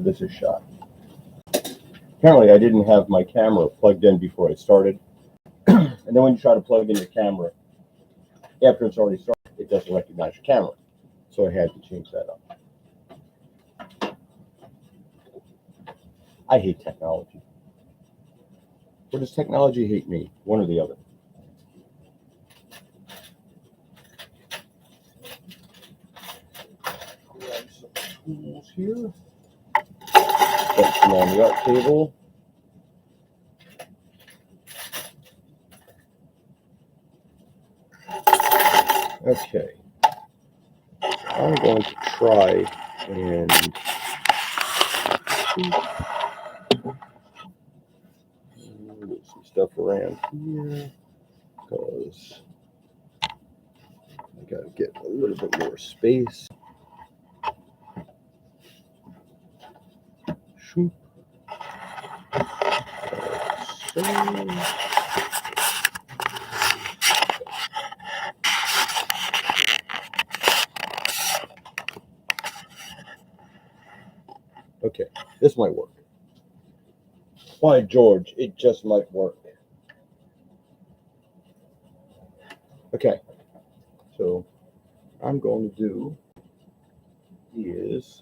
this a shot. Apparently, I didn't have my camera plugged in before I started. And then when you try to plug in your camera, after it's already started, it doesn't recognize your camera. So I had to change that up. I hate technology. Or does technology hate me? One or the other. Grab some tools here. Put some on the art table. Okay. I'm going to try and move some stuff around here because I got to get a little bit more space. Shoop. Okay, this might work. By George, it just might work. Okay, so I'm going to do is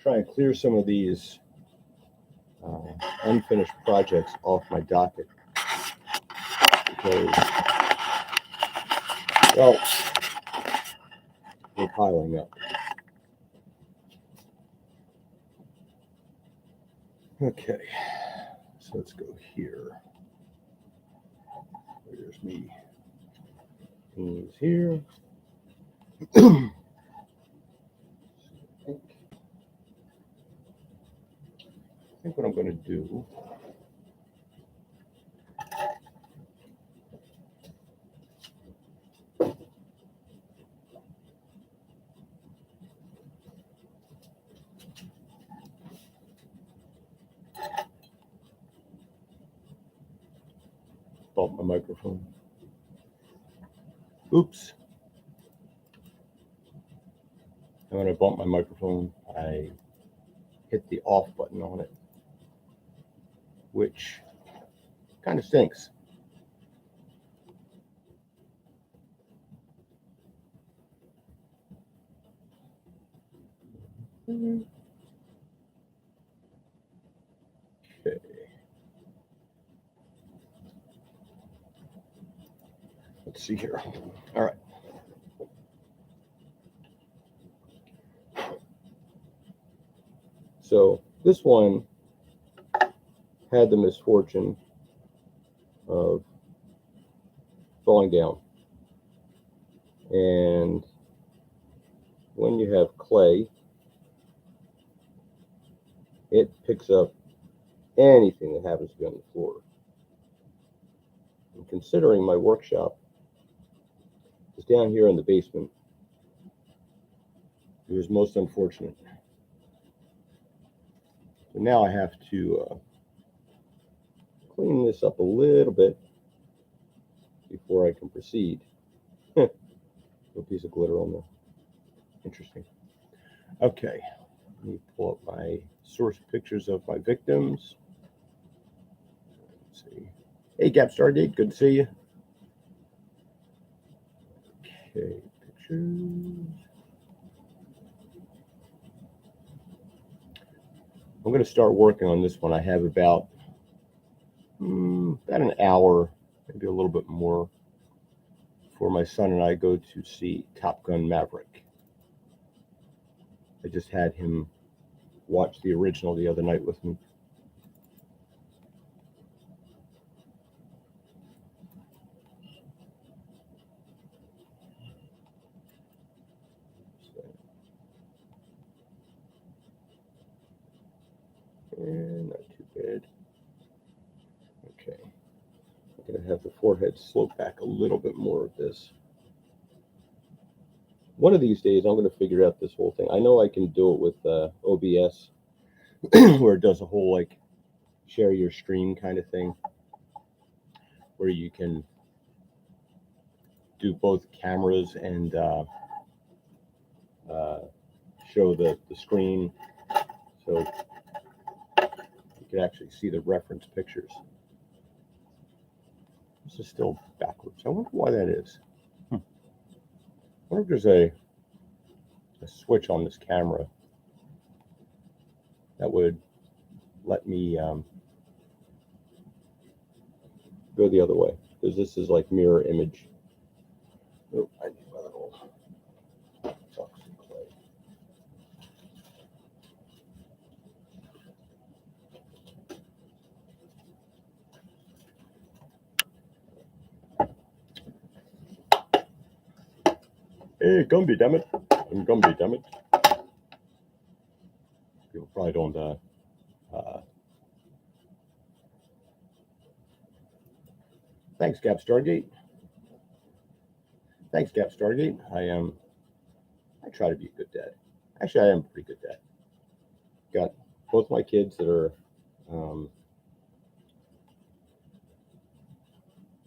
try and clear some of these unfinished projects off my docket because, well, they're piling up. Okay, so let's go here. There's me. He's here. I think what I'm going to do bump my microphone. Oops. And when I bump my microphone, I hit the off button on it, which kind of stinks. Okay. Let's see here. All right. So this one had the misfortune of falling down. And when you have clay, it picks up anything that happens to be on the floor. And considering my workshop is down here in the basement, it was most unfortunate. So now I have to clean this up a little bit before I can proceed. A piece of glitter on there. Interesting. Okay, let me pull up my source pictures of my victims. Let's see. Hey, Gap Stardate, good to see you. Okay, pictures. I'm going to start working on this one. I have about an hour, maybe a little bit more, before my son and I go to see Top Gun Maverick. I just had him watch the original the other night with me. And not too bad. Okay. I'm going to have the forehead slope back a little bit more of this. One of these days, I'm going to figure out this whole thing. I know I can do it with OBS, where it does a whole, like, share your screen kind of thing, where you can do both cameras and show the screen, so you can actually see the reference pictures. This is still backwards. I wonder why that is. I wonder if there's a switch on this camera that would let me go the other way, because this is like mirror image. Oh, I need my little toxic clay. Hey, Gumby, damn it. I'm Gumby, damn it. People probably don't thanks, Gap Stargate. Thanks, Gap Stargate. I try to be a good dad. Actually, I am a pretty good dad. Got both my kids that are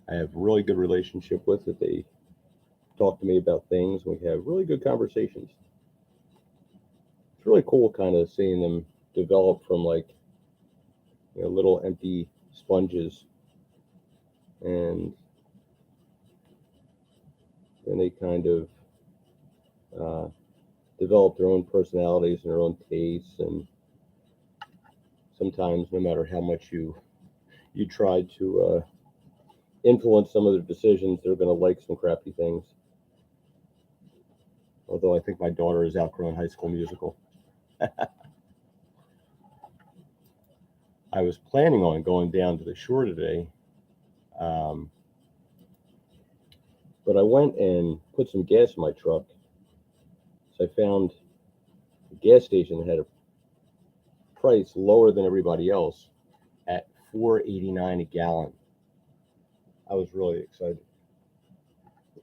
I have a really good relationship with, that they talk to me about things. We have really good conversations. It's really cool kind of seeing them develop from like, little empty sponges, and then they kind of develop their own personalities and their own tastes, and sometimes no matter how much you try to influence some of their decisions, they're going to like some crappy things. Although I think my daughter has outgrown High School Musical. I was planning on going down to the shore today, but I went and put some gas in my truck. So I found a gas station that had a price lower than everybody else at $4.89 a gallon. I was really excited.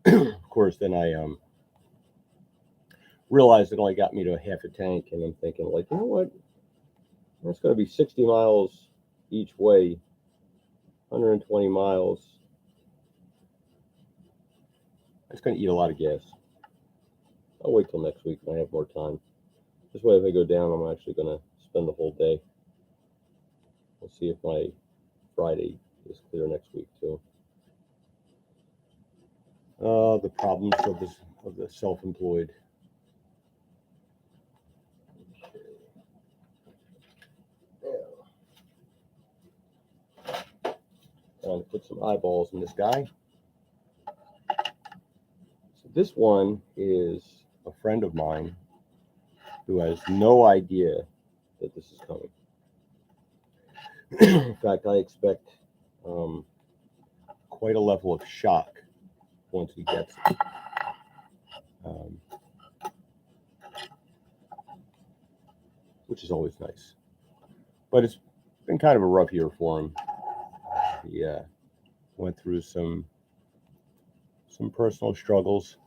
Of course, then I realized it only got me to a half a tank, and I'm thinking, like, you know what? That's going to be 60 miles each way, 120 miles. That's going to eat a lot of gas. I'll wait till next week when I have more time. This way, if I go down, I'm actually going to spend the whole day. We'll see if my Friday is clear next week, too. The problems of the self-employed. I'll put some eyeballs in this guy. So this one is a friend of mine who has no idea that this is coming. In fact, I expect quite a level of shock once he gets it. Which is always nice. But it's been kind of a rough year for him. He went through some personal struggles.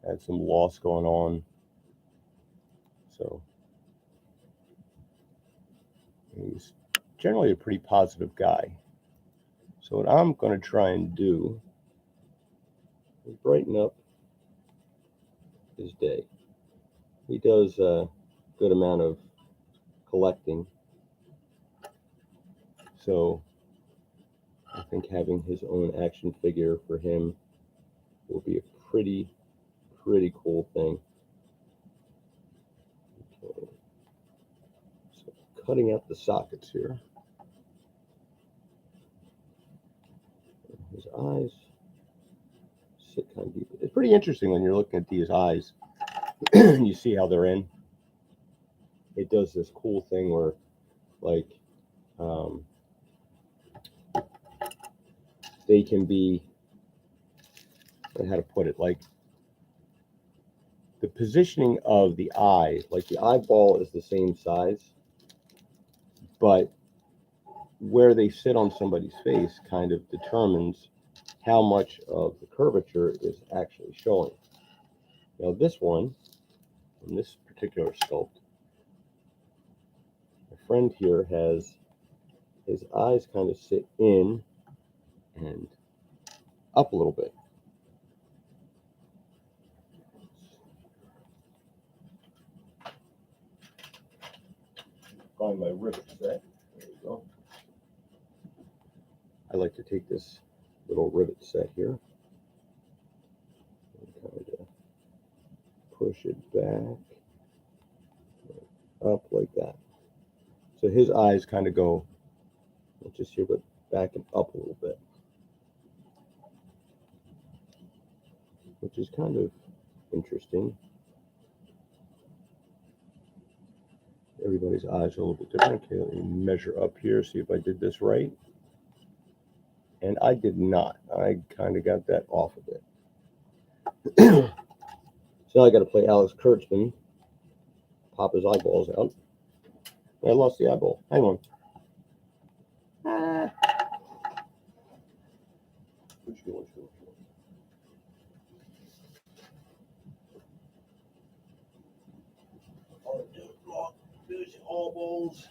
Had some loss going on. So he's generally a pretty positive guy. So what I'm going to try and do is brighten up his day. He does a good amount of collecting. So I think having his own action figure for him will be a pretty cool thing. Okay. So cutting out the sockets here. His eyes sit kind of deep. It's pretty interesting when you're looking at these eyes and you see how they're in. It does this cool thing where, like, they can be, how to put it, like, the positioning of the eye, like the eyeball is the same size, but where they sit on somebody's face kind of determines how much of the curvature is actually showing. Now this one in this particular sculpt, my friend here has his eyes kind of sit in and up a little bit. Find my rivet set. There we go. I like to take this little rivet set here and kind of push it back, up like that. So his eyes kind of go, not just here, but back and up a little bit, which is kind of interesting. Everybody's eyes are a little bit different. Okay, let me measure up here, see if I did this right. And I did not. I kind of got that off of it. So now I got to play Alex Kurtzman, pop his eyeballs out. I lost the eyeball. Hang on. Which one? Lose the eyeballs.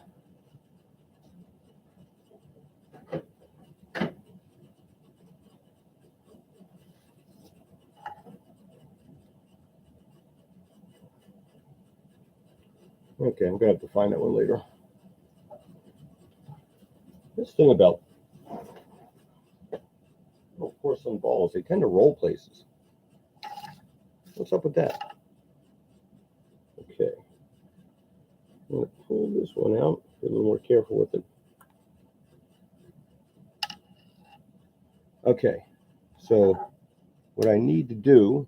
Okay, I'm gonna have to find that one later. This thing about porcelain balls, they tend to roll places. What's up with that? Okay. I'm gonna pull this one out, be a little more careful with it. Okay, so what I need to do,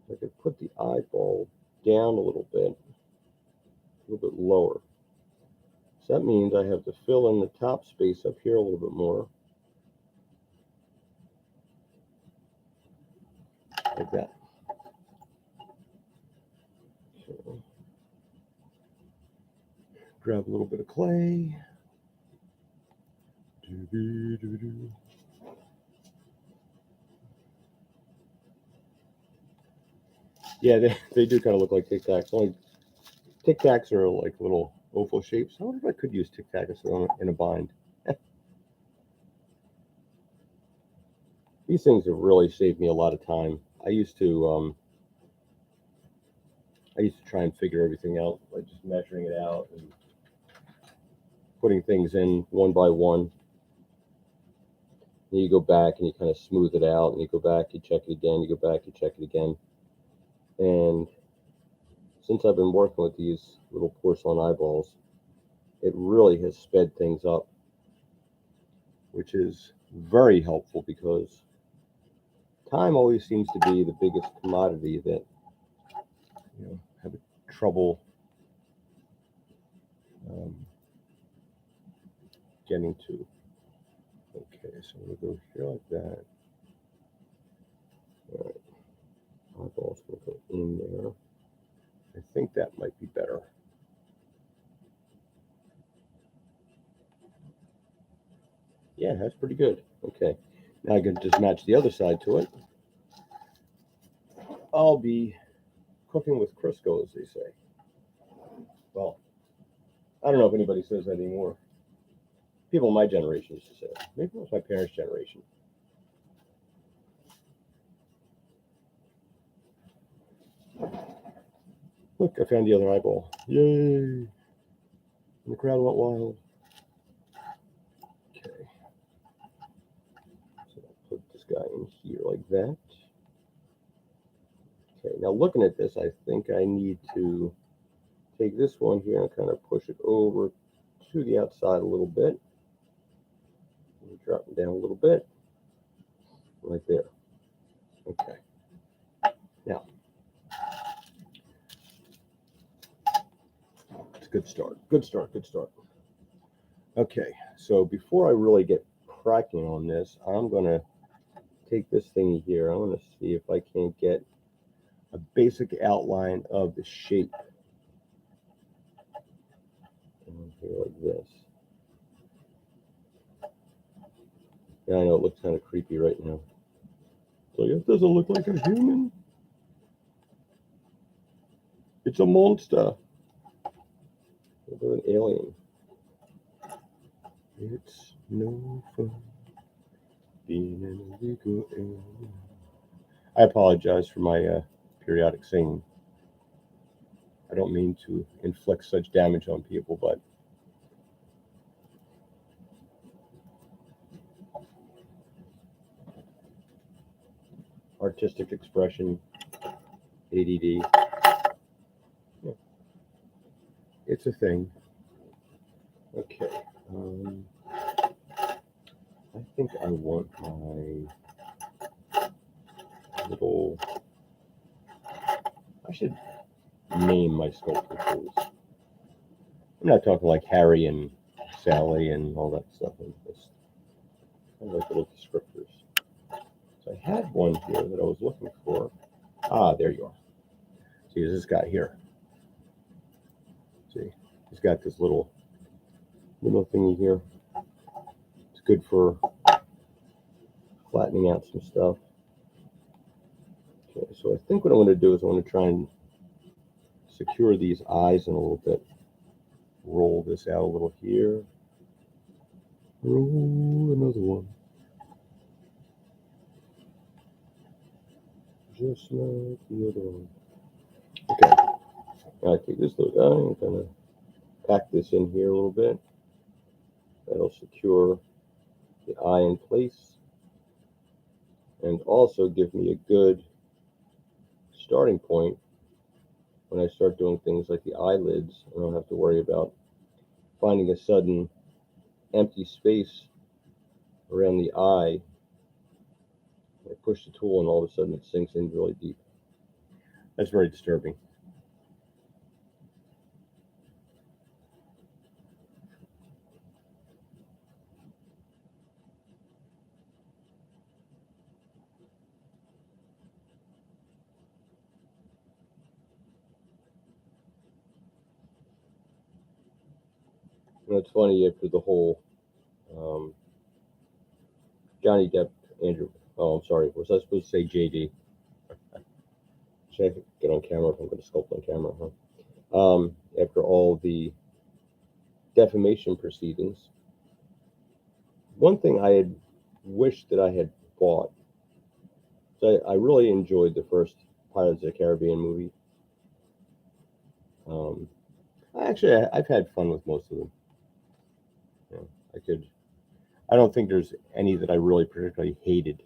I could put the eyeball down a little bit lower. So that means I have to fill in the top space up here a little bit more. Like that. Okay. Grab a little bit of clay. Yeah, they do kind of look like Tic Tacs. Only Tic Tacs are like little oval shapes. I wonder if I could use Tic Tacs in a bind. These things have really saved me a lot of time. I used to try and figure everything out by just measuring it out and putting things in one by one. And you go back and you kind of smooth it out, and you go back, you check it again, you go back, you check it again. And since I've been working with these little porcelain eyeballs, it really has sped things up, which is very helpful because time always seems to be the biggest commodity that have trouble getting to. Okay, so I'm gonna go here like that. All right, eyeball's gonna go in there. I think that might be better. Yeah, that's pretty good. Okay, now I can just match the other side to it. I'll be cooking with Crisco, as they say. Well, I don't know if anybody says that anymore. People in my generation used to say it. Maybe it was my parents' generation. Look, I found the other eyeball. Yay! And the crowd went wild. Okay. So I'll put this guy in here like that. Okay, now looking at this, I think I need to take this one here and kind of push it over to the outside a little bit. Drop it down a little bit. Right there. Okay. Now, it's a good start. Good start. Good start. Okay, so before I really get cracking on this, I'm going to take this thingy here. I'm going to see if I can get a basic outline of the shape. Here like this. Yeah, I know it looks kind of creepy right now. So it doesn't look like a human. It's a monster. What about an alien? It's no fun being an illegal alien. I apologize for my periodic singing. I don't mean to inflict such damage on people, but artistic expression, ADD, yeah, it's a thing. Okay. I think I want my little. I should name my sculpting tools. I'm not talking like Harry and Sally and all that stuff. It's kind of like little descriptors. So I had one here that I was looking for. Ah, there you are. See, this guy here. See, he's got this little thingy here. It's good for flattening out some stuff. Okay, so I think what I want to do is I want to try and secure these eyes in a little bit. Roll this out a little here. Roll another one. Just like the other one. Okay. Now I take this little guy and kind of pack this in here a little bit. That'll secure the eye in place and also give me a good starting point when I start doing things like the eyelids. I don't have to worry about finding a sudden empty space around the eye. I push the tool and all of a sudden it sinks in really deep. That's very disturbing. And it's funny after the whole Johnny Depp, Andrew. Oh, I'm sorry. Was I supposed to say JD? Should I get on camera if I'm going to sculpt on camera, huh? After all the defamation proceedings, one thing I had wished that I had bought. So I really enjoyed the first Pirates of the Caribbean movie. I've had fun with most of them. I don't think there's any that I really particularly hated.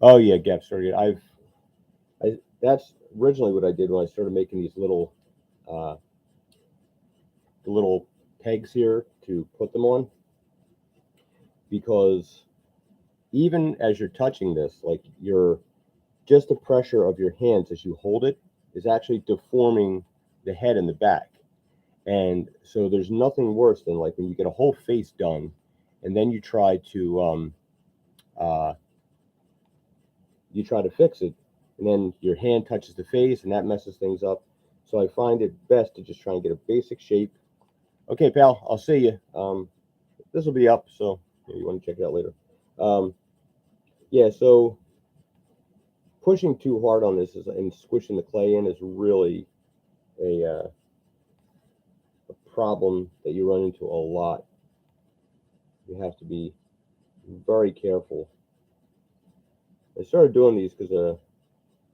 Oh yeah, Gap started. That's originally what I did when I started making these uh, little pegs here to put them on, because even as you're touching this, like just the pressure of your hands as you hold it is actually deforming the head and the back. And so there's nothing worse than like when you get a whole face done and then uh, you try to fix it, and then your hand touches the face and that messes things up. So I find it best to just try and get a basic shape. Okay, pal, I'll see you. This will be up, so maybe you want to check it out later. Yeah, so pushing too hard on this and squishing the clay in is really a problem that you run into a lot. You have to be very careful. I started doing these because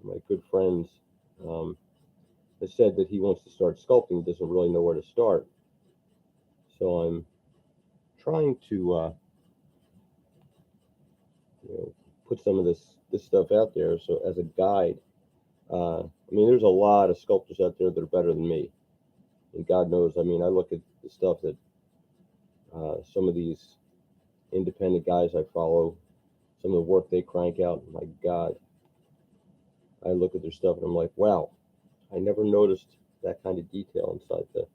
my good friends has said that he wants to start sculpting, doesn't really know where to start. So I'm trying to put some of this stuff out there so as a guide. I mean, there's a lot of sculptors out there that are better than me, and God knows. I mean, I look at the stuff that some of these independent guys I follow, some of the work they crank out. My God, I look at their stuff and I'm like, wow, I never noticed that kind of detail inside the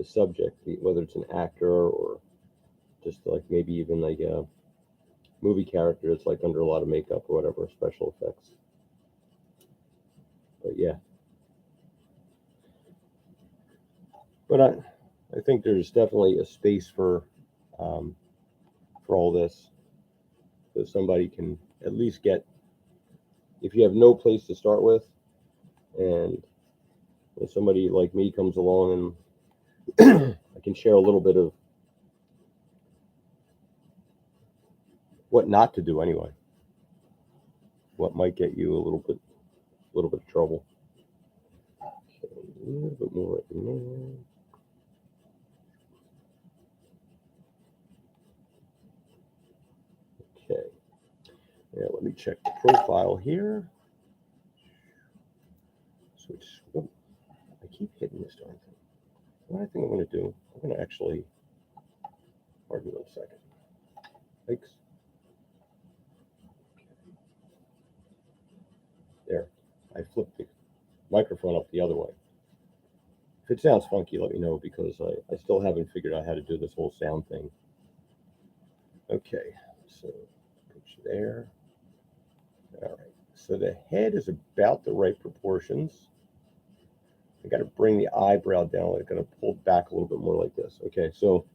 subject, whether it's an actor or just like maybe even like a movie character that's like under a lot of makeup or whatever, special effects. But yeah, but I think there's definitely a space for all this. so somebody can at least get, if you have no place to start with, and when somebody like me comes along and I can share a little bit of what not to do anyway, what might get you a little bit of trouble. Okay, a little bit more right in there. Okay, now let me check the profile here. Switch. Oh, I keep hitting this darn thing. What I think I'm going to do, I'm going to actually, pardon me 1 second. Thanks. There, I flipped the microphone up the other way. If it sounds funky, let me know, because I still haven't figured out how to do this whole sound thing. Okay, so put you there. All right, so the head is about the right proportions. I got to bring the eyebrow down. I got to pull back a little bit more like this. Okay, so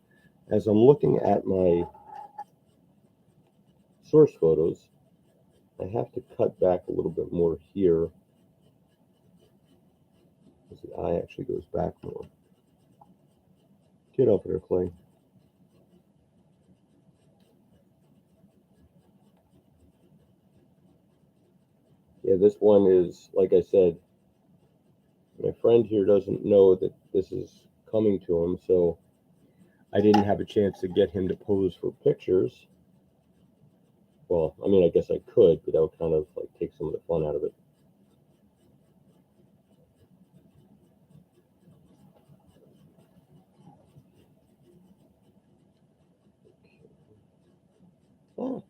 as I'm looking at my source photos, I have to cut back a little bit more here, because the eye actually goes back more. Get up there, Clay. Yeah, this one is, like I said, my friend here doesn't know that this is coming to him, so I didn't have a chance to get him to pose for pictures. Well, I mean, I guess I could, but that would kind of like take some of the fun out of it. Oh.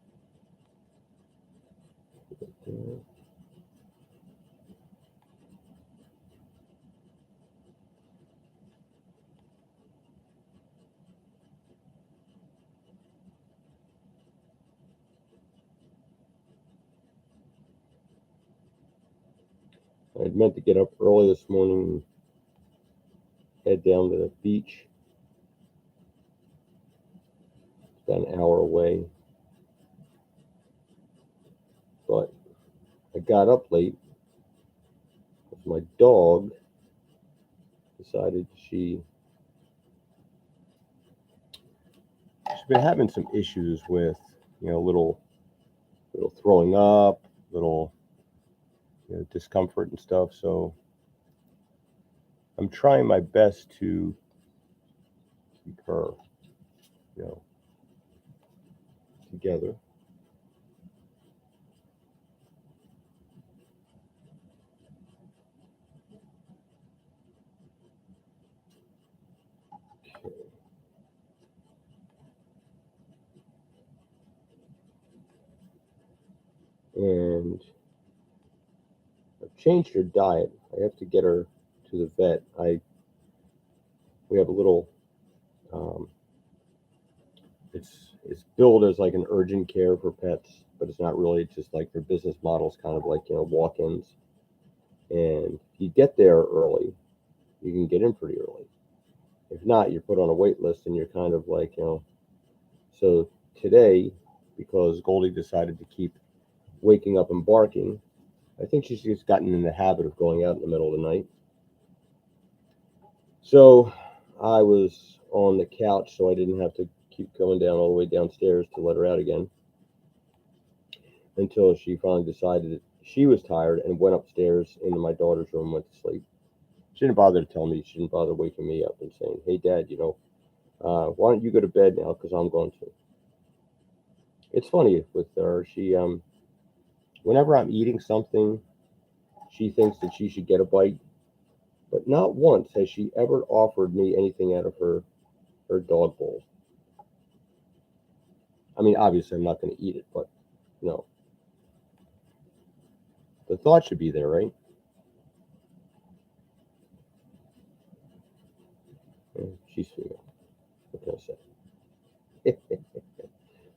I'd meant to get up early this morning and head down to the beach. It's about an hour away. But I got up late because my dog decided she's been having some issues with, little throwing up, little discomfort and stuff. So I'm trying my best to keep her, together. Okay. And I've changed her diet. I have to get her to the vet. We have a little. It's billed as like an urgent care for pets, but it's not really. It's just like their business model is kind of like walk-ins. And if you get there early, you can get in pretty early. If not, you're put on a wait list, and you're kind of like So today, because Goldie decided to keep waking up and barking, I think she's just gotten in the habit of going out in the middle of the night. So I was on the couch, so I didn't have to keep going down all the way downstairs to let her out again, until she finally decided that she was tired and went upstairs into my daughter's room and went to sleep. She didn't bother to tell me. She didn't bother waking me up and saying, "Hey, Dad, why don't you go to bed now? Because I'm going to." It's funny with her. She, whenever I'm eating something, she thinks that she should get a bite, but not once has she ever offered me anything out of her dog bowl. I mean, obviously, I'm not going to eat it, but no. The thought should be there, right? Yeah, she's female. What can I say?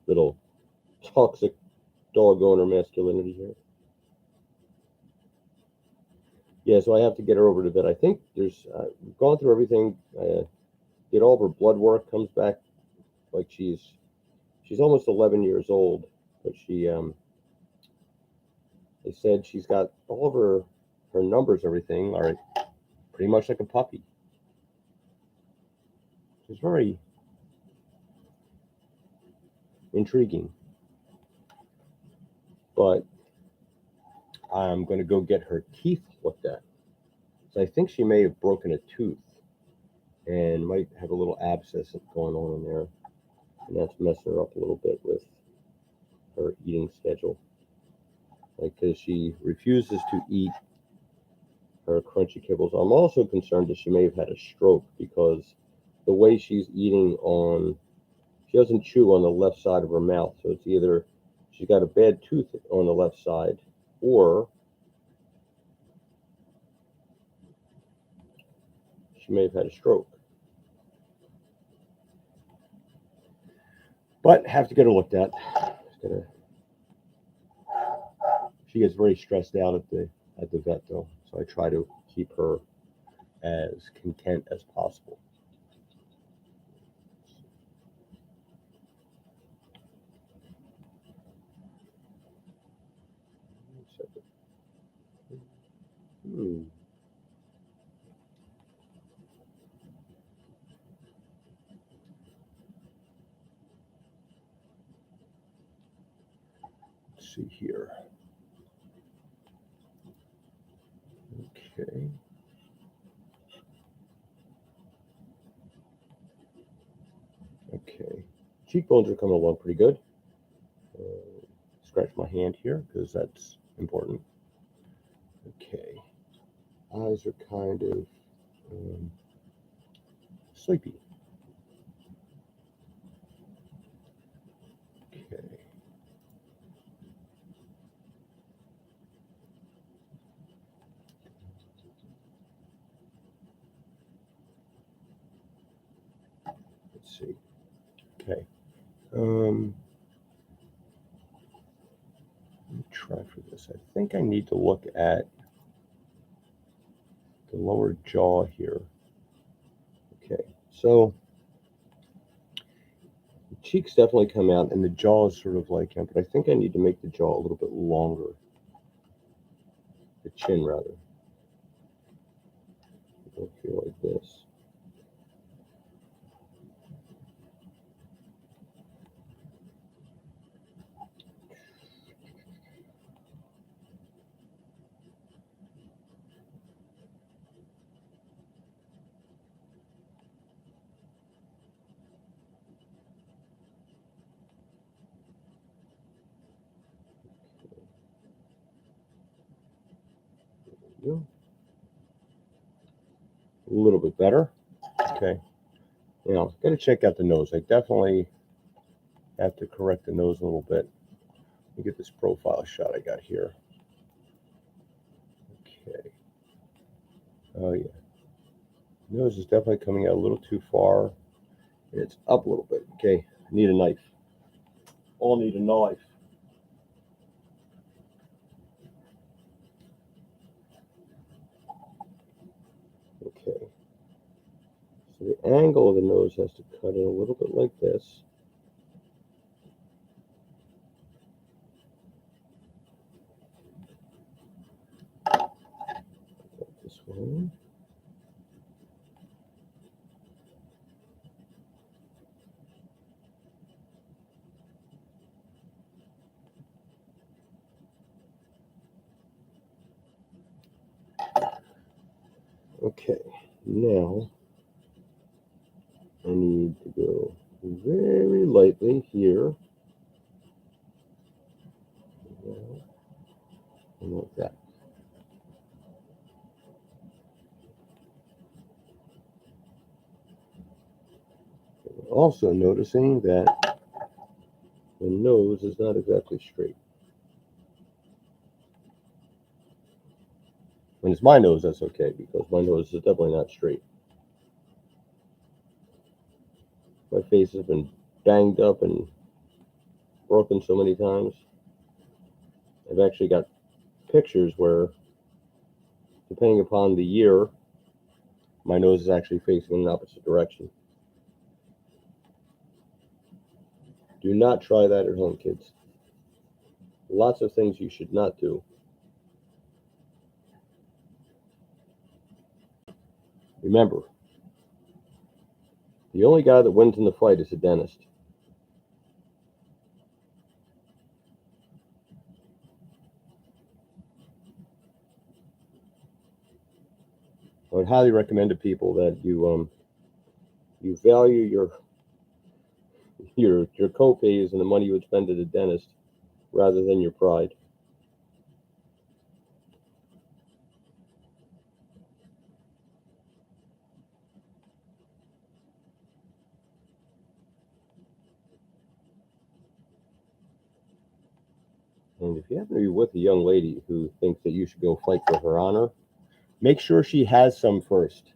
Little toxic dog owner masculinity here. Yeah, so I have to get her over to bed. I think we've gone through everything. Did all of her blood work. Comes back like she's almost 11 years old. but they said she's got all of her numbers, everything are pretty much like a puppy. It's very intriguing. But I'm going to go get her teeth looked at. So I think she may have broken a tooth and might have a little abscess going on in there. And that's messing her up a little bit with her eating schedule. Like, because she refuses to eat her crunchy kibbles. I'm also concerned that she may have had a stroke because the way she's eating she doesn't chew on the left side of her mouth. So it's either she's got a bad tooth on the left side or she may have had a stroke. But have to get her looked at. She gets very stressed out at the vet though, so I try to keep her as content as possible. Let's see here. Okay. Okay. Cheekbones are coming along pretty good. Scratch my hand here because that's important. Okay. Eyes are kind of sleepy. Okay. Let's see. Okay. Let me try for this. I think I need to look at the lower jaw here. Okay. So the cheeks definitely come out and the jaw is sort of like him, but I think I need to make the jaw a little bit longer. The chin, rather. I don't feel like this. A little bit better. Okay. Now, got to check out the nose. I definitely have to correct the nose a little bit. Let me get this profile shot I got here. Okay. Oh, yeah. Nose is definitely coming out a little too far. It's up a little bit. Okay. I need a knife. All need a knife. Okay. So the angle of the nose has to cut in a little bit like this. This one. Okay, now I need to go very lightly here. And like that. Also noticing that the nose is not exactly straight. When it's my nose, that's okay, because my nose is definitely not straight. My face has been banged up and broken so many times. I've actually got pictures where, depending upon the year, my nose is actually facing in the opposite direction. Do not try that at home, kids. Lots of things you should not do. Remember, the only guy that wins in the fight is a dentist. I would highly recommend to people that you value your co-pays and the money you would spend at a dentist rather than your pride. And if you happen to be with a young lady who thinks that you should go fight for her honor, make sure she has some first.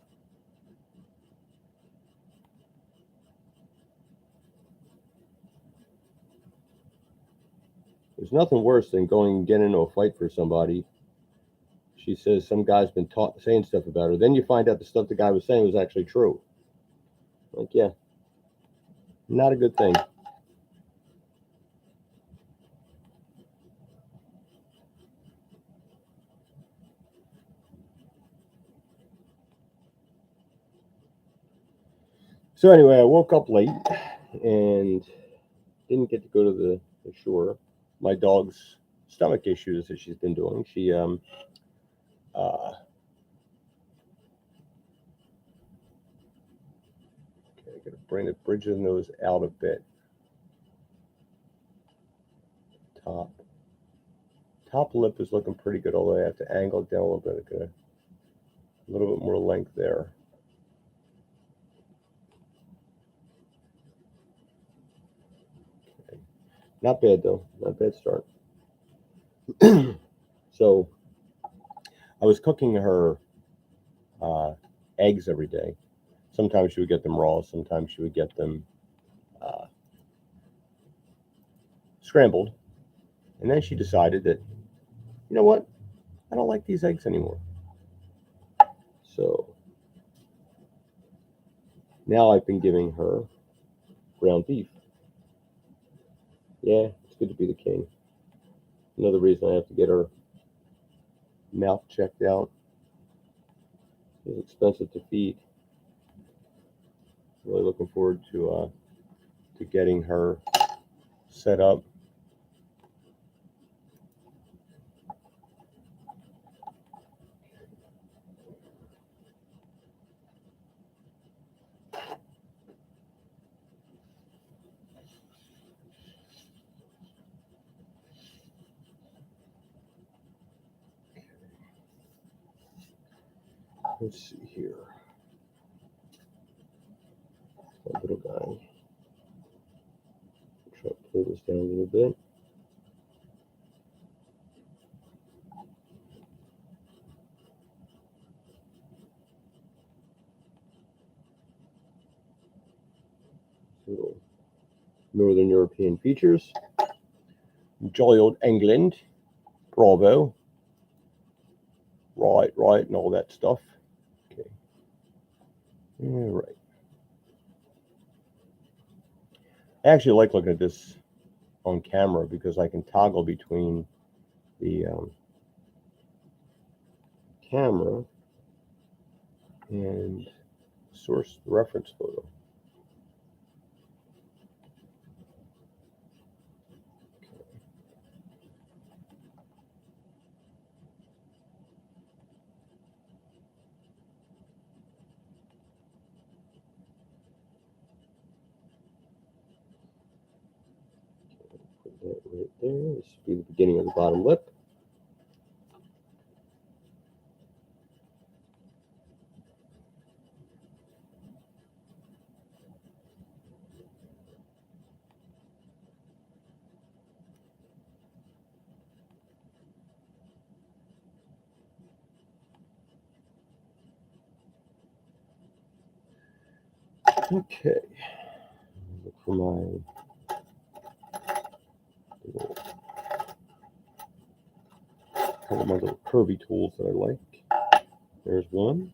There's nothing worse than going and getting into a fight for somebody. She says some guy's been saying stuff about her. Then you find out the stuff the guy was saying was actually true. Like, yeah, not a good thing. So anyway, I woke up late and didn't get to go to the shore. My dog's stomach issues that she's been doing. She uh, okay, I gotta bring the bridge of the nose out a bit. Top lip is looking pretty good, although I have to angle it down a little bit. Get a little bit more length there. Okay. Not bad though. Not bad start. So I was cooking her eggs every day. Sometimes she would get them raw. Sometimes she would get them uh, scrambled. And then she decided that, you know what? I don't like these eggs anymore. So now I've been giving her ground beef. Yeah, it's good to be the king. Another reason I have to get her mouth checked out. It's expensive to feed. Really looking forward to getting her set up. Let's see here. That little guy. Try to pull this down a little bit. Little Northern European features. Jolly old England. Bravo. Right, and all that stuff. Okay. All right. I actually like looking at this on camera because I can toggle between the camera and source reference photo. Put that right there. This should be the beginning of the bottom lip. Okay. Look for my couple of my little curvy tools that I like. There's one.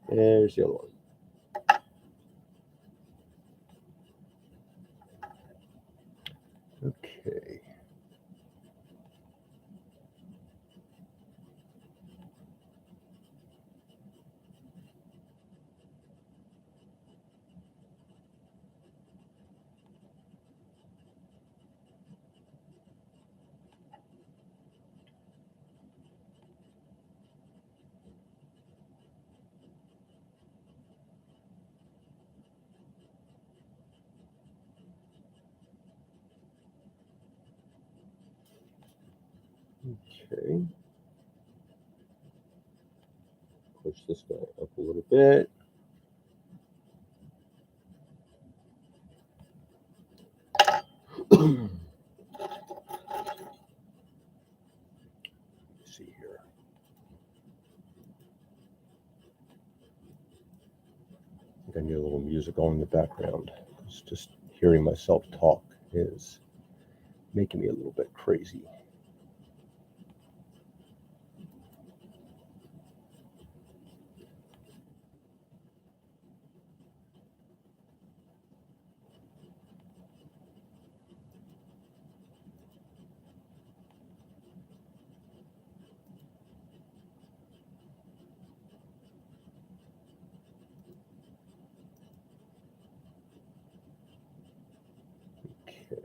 There's the other one. Okay. Push this guy up a little bit. Let's see here. I think I need a little music on in the background. It's just hearing myself talk is making me a little bit crazy. Okay.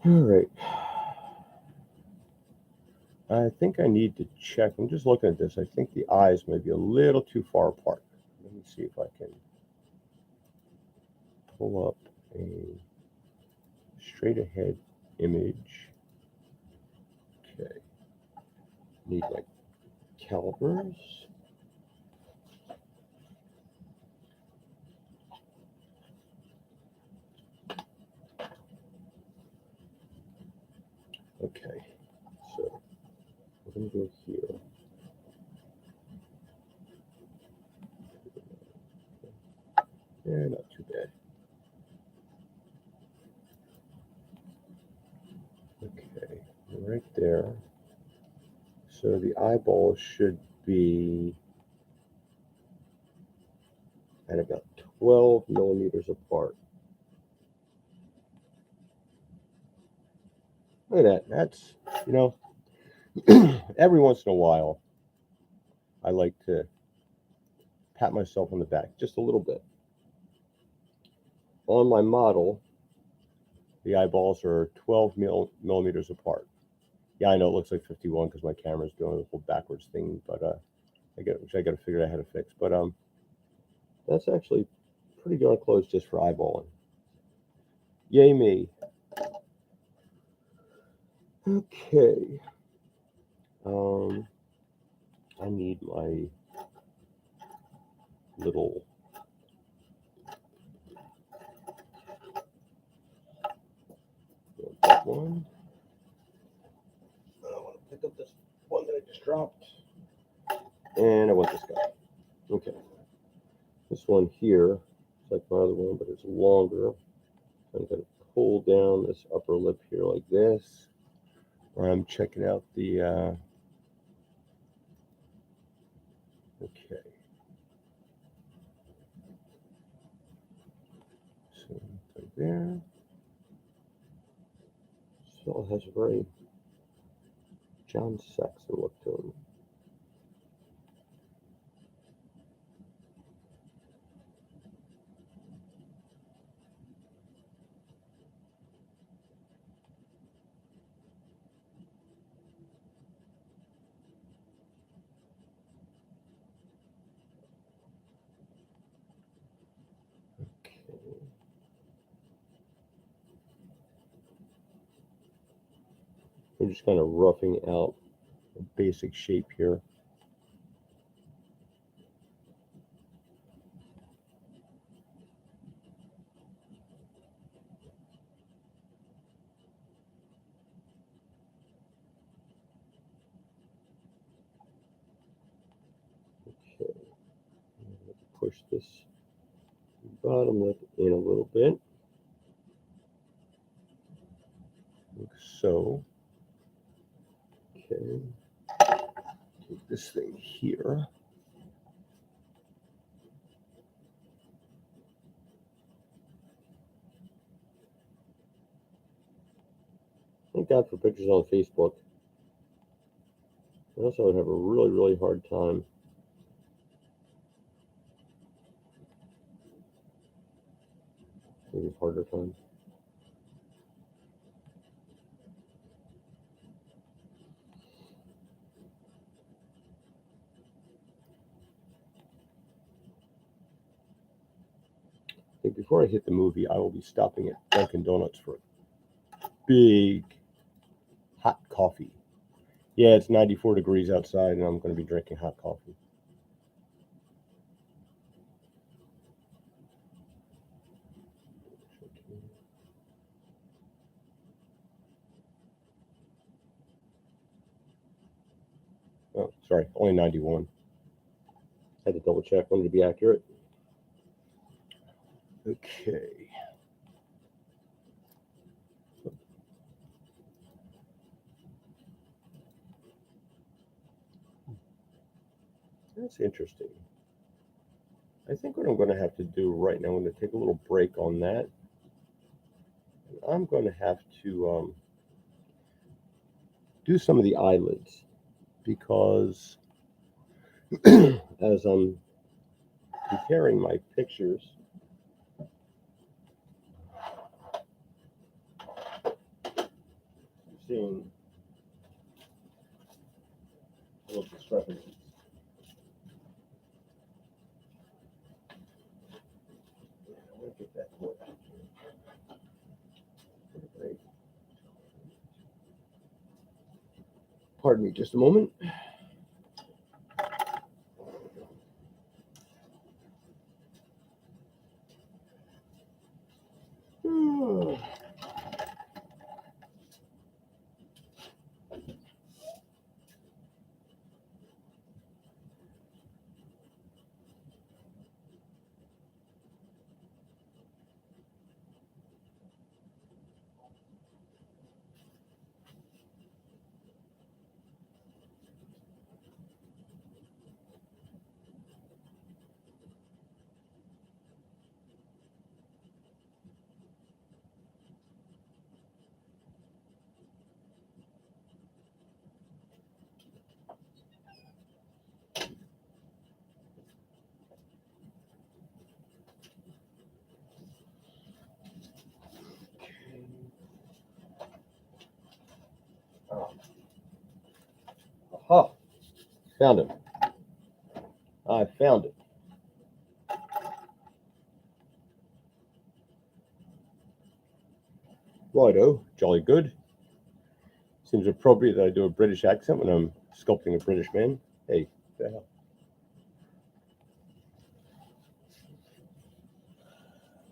All right. I think I need to check. I'm just looking at this. I think the eyes may be a little too far apart. Let me see if I can pull up a straight ahead image. Okay. Need my calipers. Okay. So we're going to go here. Yeah, not too bad. Okay, right there. So the eyeball should be at about 12 millimeters apart. Look at that. That's, you know, every once in a while, I like to pat myself on the back just a little bit. On my model, the eyeballs are 12 millimeters apart. Yeah, I know it looks like 51 because my camera's doing a whole backwards thing, but which I got to figure out how to fix. But that's actually pretty darn close just for eyeballing. Yay me. Okay. I need my little that one. I want to pick up this one that I just dropped. And I want this guy. Okay. This one here, it's like my other one, but it's longer. I'm going to pull down this upper lip here like this. Where I'm checking out the, okay. So right there. Still has a very John Saxon look to him. Okay. I'm just kind of roughing out a basic shape here. Okay. Push this bottom lip in a little bit, like so. Okay, take this thing here. Thank God for pictures on Facebook. I also would have a really, really hard time maybe harder time. think before I hit the movie, I will be stopping at Dunkin' Donuts for a big hot coffee. Yeah, it's 94 degrees outside, and I'm going to be drinking hot coffee. Oh, sorry, only 91. Had to double check, wanted to be accurate. Okay. That's interesting. I think what I'm going to have to do right now, I'm going to take a little break on that. I'm going to have to do some of the eyelids because as I'm comparing my pictures, I'm seeing little discrepancies. I'm going to get that work. Pardon me just a moment. Aha, found him. I found it. Righto, jolly good. Seems appropriate that I do a British accent when I'm sculpting a British man. Hey, what the hell?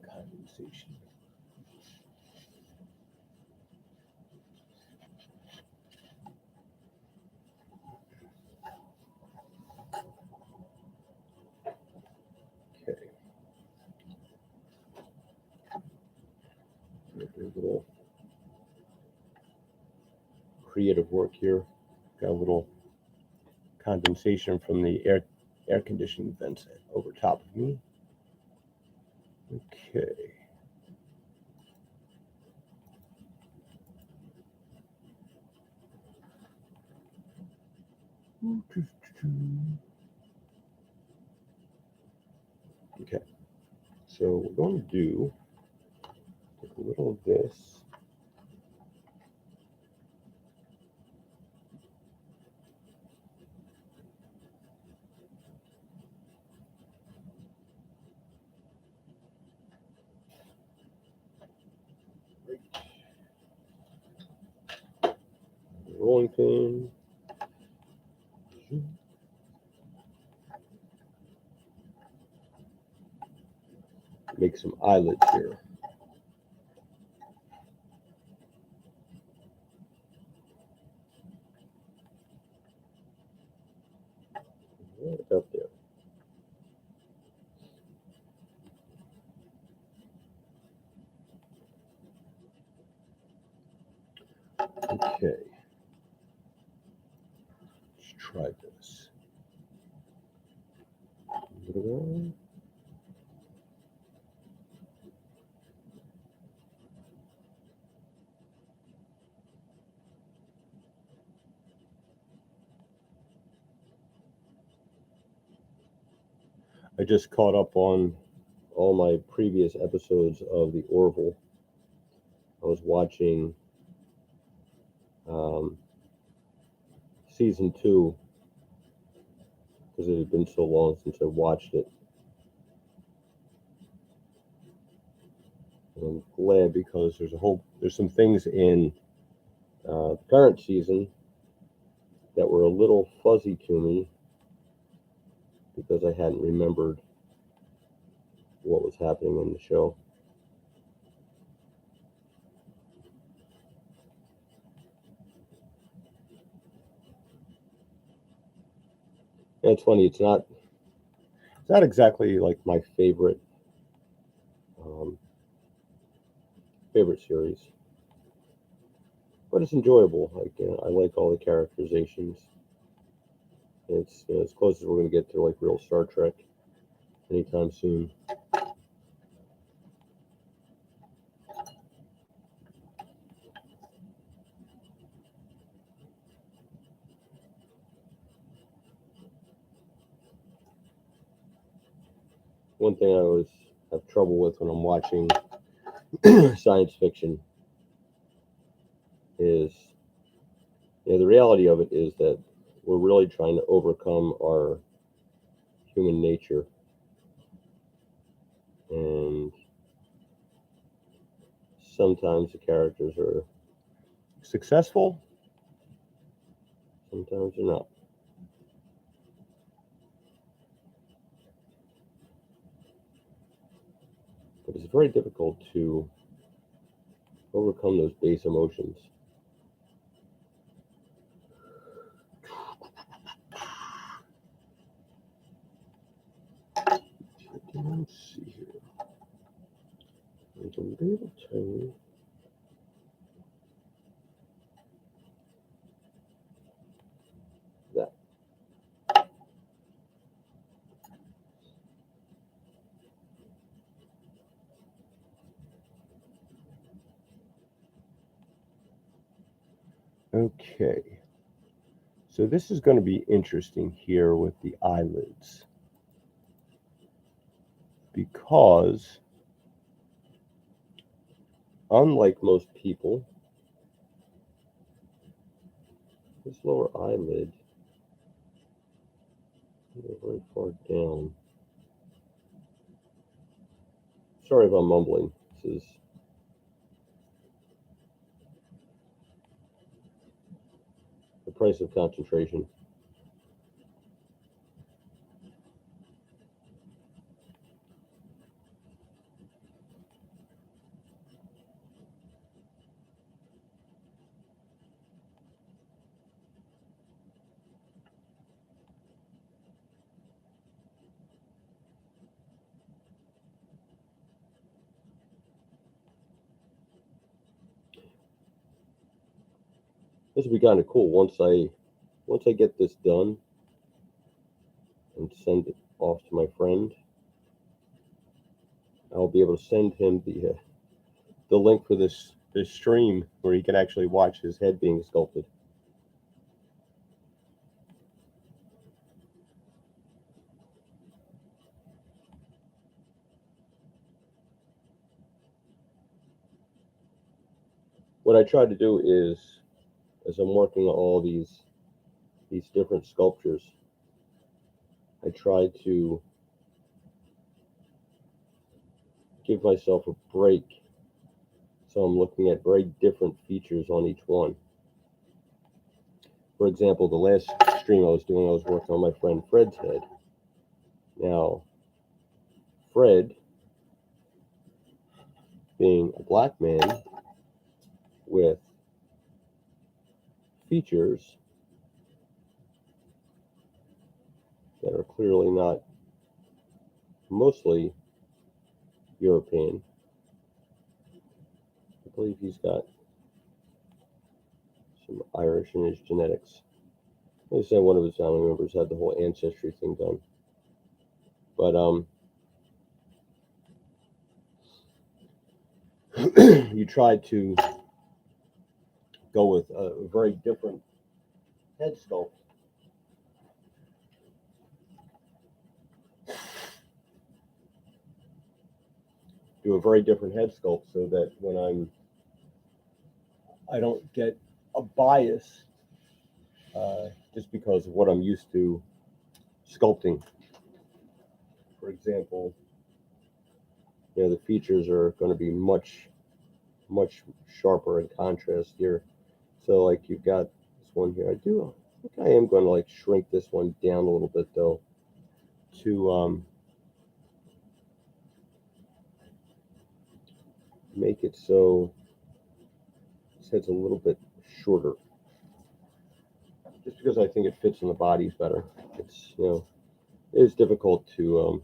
Condensation. Okay. Do a little creative work here. Got a little condensation from the air conditioning vents over top of me. Okay. Okay. So we're going to do take a little of this. Rolling pin. Make some eyelids here. Right up there. Okay. Let's try this. I just caught up on all my previous episodes of the Orville. I was watching season 2 because it had been so long since I watched it. I'm glad because there's some things in the current season that were a little fuzzy to me because I hadn't remembered what was happening in the show. And it's funny, it's not exactly like my um, favorite series, but it's enjoyable. Like I like all the characterizations. It's as close as we're going to get to like real Star Trek anytime soon. One thing I always have trouble with when I'm watching science fiction is, the reality of it is that we're really trying to overcome our human nature, and sometimes the characters are successful, sometimes they're not. But it's very difficult to overcome those base emotions. Let's see here. There's a little tiny. That. Okay. So this is going to be interesting here with the eyelids, because unlike most people, this lower eyelid is very far down. Sorry if I'm mumbling. This is the price of concentration. This will be kind of cool once I get this done and send it off to my friend. I'll be able to send him the link for this stream where he can actually watch his head being sculpted. What I try to do is, as I'm working on all these different sculptures, I try to give myself a break. So I'm looking at very different features on each one. For example, the last stream I was working on my friend Fred's head. Now, Fred, being a black man with features that are clearly not mostly European. I believe he's got some Irish in his genetics. They say one of his family members had the whole ancestry thing done. But you try to go with a very different head sculpt. Do a very different head sculpt so that when I don't get a bias just because of what I'm used to sculpting. For example, You know, the features are going to be much sharper in contrast here. So like you've got this one here. I think I am going to like shrink this one down a little bit though to make it so this head's a little bit shorter. Just because I think it fits in the bodies better. It's, you know, it is difficult to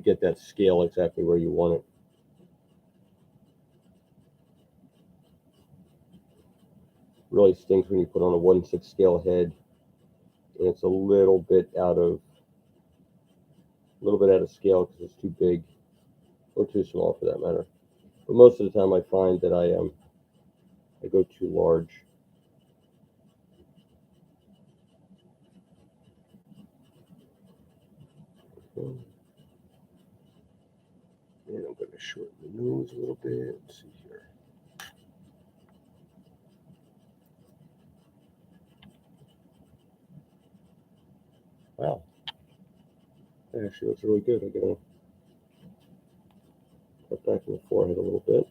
get that scale exactly where you want it. Really stinks when you put on a 1/6 scale head and it's a little bit out of scale because it's too big or too small for that matter. But most of the time I find that I go too large. Okay. And I'm going to shorten the nose a little bit. Let's see here. Wow, that actually looks really good. I'm going to cut back in the forehead a little bit.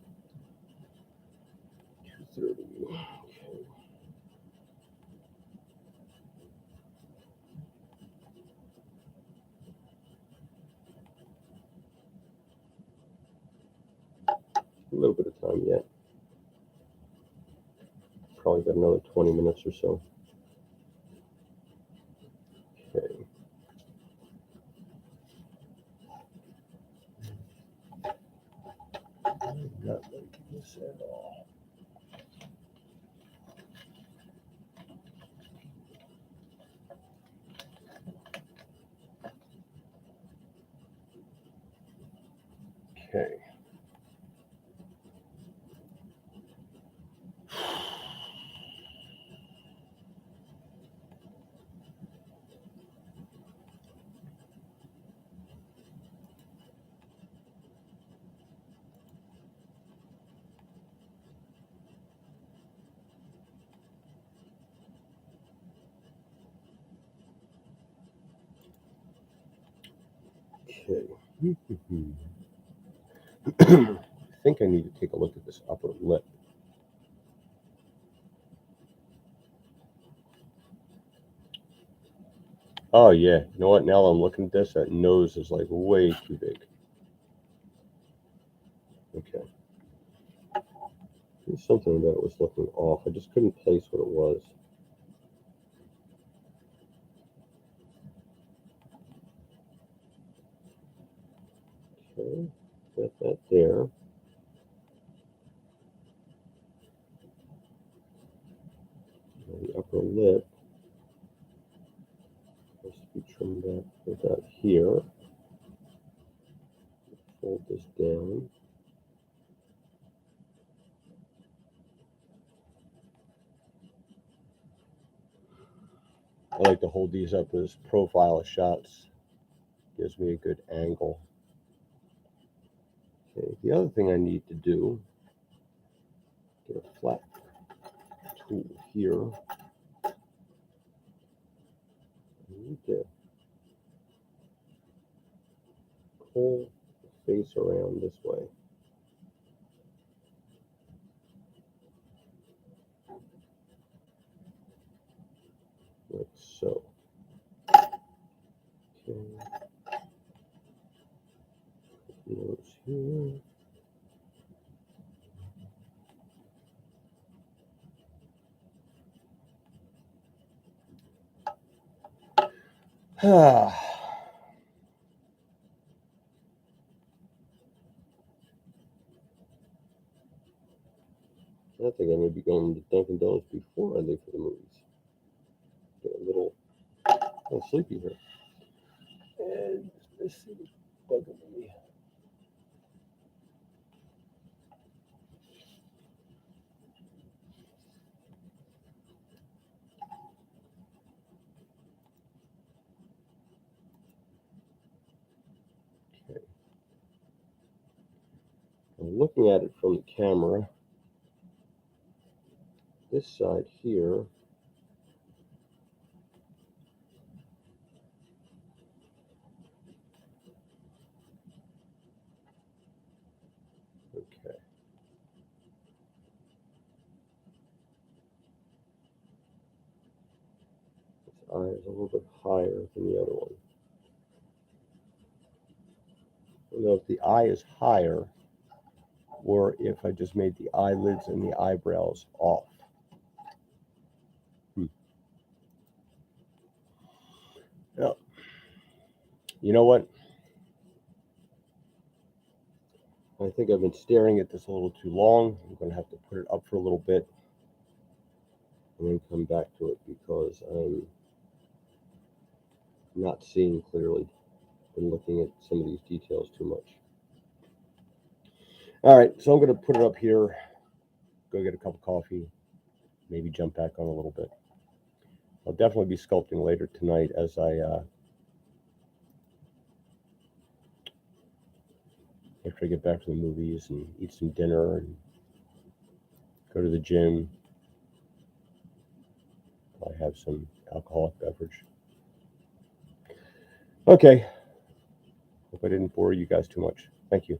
230. Okay. A little bit of time yet. Probably got another 20 minutes or so. Okay. I'm not liking this at all. Okay. Okay. I think I need to take a look at this upper lip. Oh yeah, you know what? Now I'm looking at this, that nose is like way too big. Okay. There's something about it was looking off. I just couldn't place what it was. Okay, got that there. Now the upper lip has to be trimmed back about here. Fold this down. I like to hold these up as profile shots. Gives me a good angle. Okay, the other thing I need to do, get a flat tool here. I need to pull the face around this way. Like so. Okay. Nose here. I think I'm going to be going to Dunkin' Donuts before I leave for the movies. Get a little sleepy here. And this is bugging me. Okay. I'm looking at it from the camera. This side here eye is a little bit higher than the other one. I don't know if the eye is higher or if I just made the eyelids and the eyebrows off. Yeah. You know what? I think I've been staring at this a little too long. I'm going to have to put it up for a little bit and then come back to it because I'm not seeing clearly. Been looking at some of these details too much. All right, so I'm going to put it up here, go get a cup of coffee, maybe jump back on a little bit. I'll definitely be sculpting later tonight as I after I get back from the movies and eat some dinner and go to the gym. I have some alcoholic beverage. Okay. Hope I didn't bore you guys too much. Thank you.